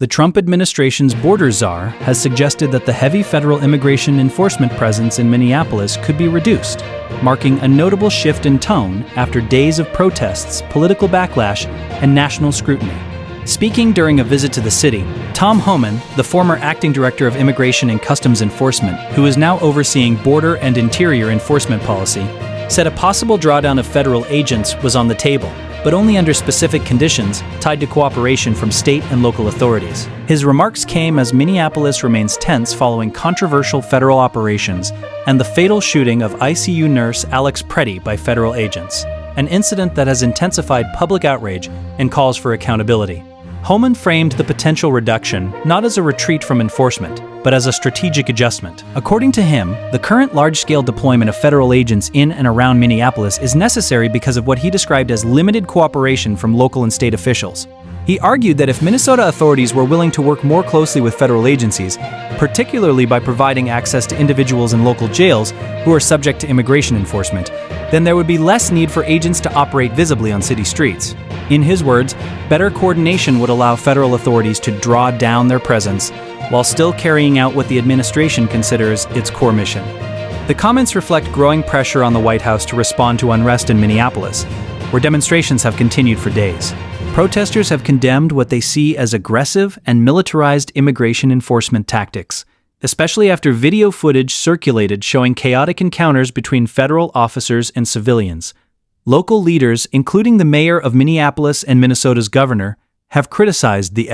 The Trump administration's border czar has suggested that the heavy federal immigration enforcement presence in Minneapolis could be reduced, marking a notable shift in tone after days of protests, political backlash, and national scrutiny. Speaking during a visit to the city, Tom Homan, the former acting director of Immigration and Customs Enforcement, who is now overseeing border and interior enforcement policy, said a possible drawdown of federal agents was on the table, but only under specific conditions tied to cooperation from state and local authorities. His remarks came as Minneapolis remains tense following controversial federal operations and the fatal shooting of ICU nurse Alex Preddy by federal agents, an incident that has intensified public outrage and calls for accountability. Homan framed the potential reduction not as a retreat from enforcement, but as a strategic adjustment. According to him, the current large-scale deployment of federal agents in and around Minneapolis is necessary because of what he described as limited cooperation from local and state officials. He argued that if Minnesota authorities were willing to work more closely with federal agencies, particularly by providing access to individuals in local jails who are subject to immigration enforcement, then there would be less need for agents to operate visibly on city streets. In his words, better coordination would allow federal authorities to draw down their presence while still carrying out what the administration considers its core mission. The comments reflect growing pressure on the White House to respond to unrest in Minneapolis, where demonstrations have continued for days. Protesters have condemned what they see as aggressive and militarized immigration enforcement tactics, especially after video footage circulated showing chaotic encounters between federal officers and civilians. Local leaders, including the mayor of Minneapolis and Minnesota's governor, have criticized the